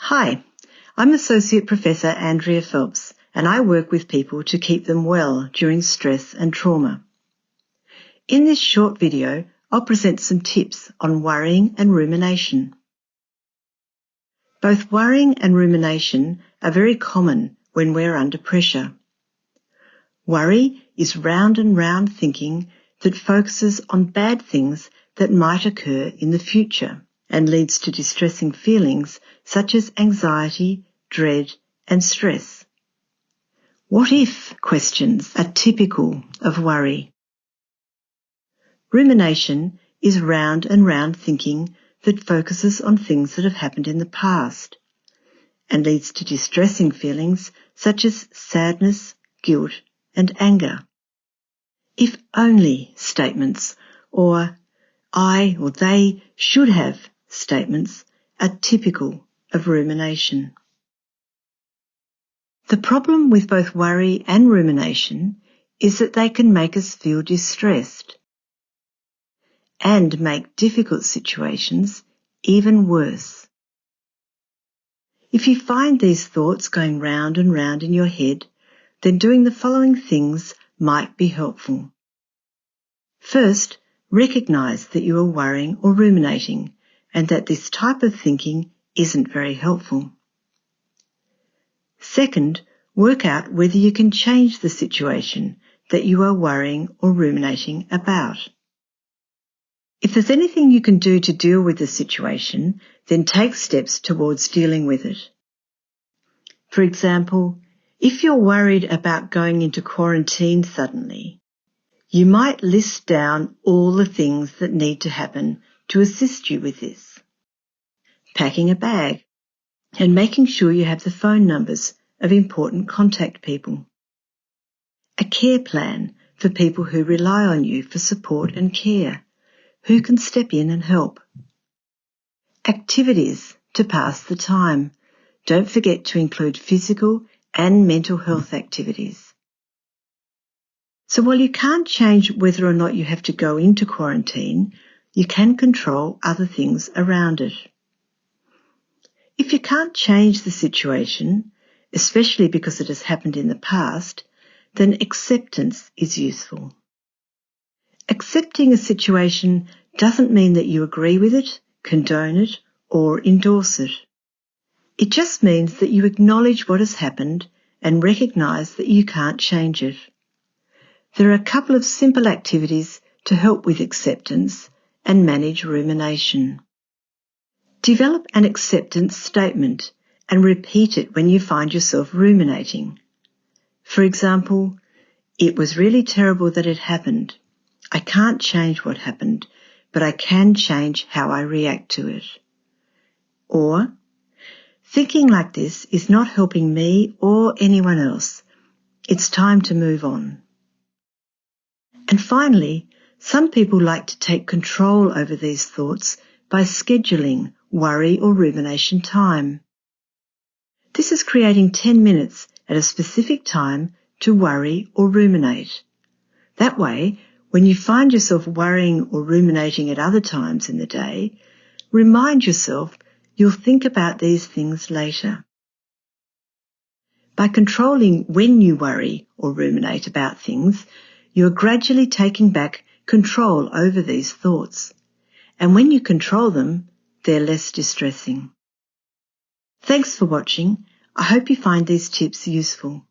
Hi, I'm Associate Professor Andrea Phelps, and I work with people to keep them well during stress and trauma. In this short video, I'll present some tips on worrying and rumination. Both worrying and rumination are very common when we're under pressure. Worry is round and round thinking that focuses on bad things that might occur in the future and leads to distressing feelings such as anxiety, dread, and stress. What if questions are typical of worry. Rumination is round and round thinking that focuses on things that have happened in the past and leads to distressing feelings such as sadness, guilt, and anger. If only statements or I or they should have statements are typical of rumination. The problem with both worry and rumination is that they can make us feel distressed and make difficult situations even worse. If you find these thoughts going round and round in your head, then doing the following things might be helpful. First, recognise that you are worrying or ruminating and that this type of thinking isn't very helpful. Second, work out whether you can change the situation that you are worrying or ruminating about. If there's anything you can do to deal with the situation, then take steps towards dealing with it. For example, if you're worried about going into quarantine suddenly, you might list down all the things that need to happen to assist you with this. Packing a bag and making sure you have the phone numbers of important contact people. A care plan for people who rely on you for support and care, who can step in and help. Activities to pass the time. Don't forget to include physical and mental health activities. So while you can't change whether or not you have to go into quarantine, you can control other things around it. If you can't change the situation, especially because it has happened in the past, then acceptance is useful. Accepting a situation doesn't mean that you agree with it, condone it, or endorse it. It just means that you acknowledge what has happened and recognise that you can't change it. There are a couple of simple activities to help with acceptance and manage rumination. Develop an acceptance statement and repeat it when you find yourself ruminating. For example, it was really terrible that it happened. I can't change what happened, but I can change how I react to it. Or, thinking like this is not helping me or anyone else. It's time to move on. And finally, some people like to take control over these thoughts by scheduling worry or rumination time. This is creating 10 minutes at a specific time to worry or ruminate. That way, when you find yourself worrying or ruminating at other times in the day, remind yourself you'll think about these things later. By controlling when you worry or ruminate about things, you're gradually taking back control over these thoughts. And when you control them, they're less distressing. Thanks for watching. I hope you find these tips useful.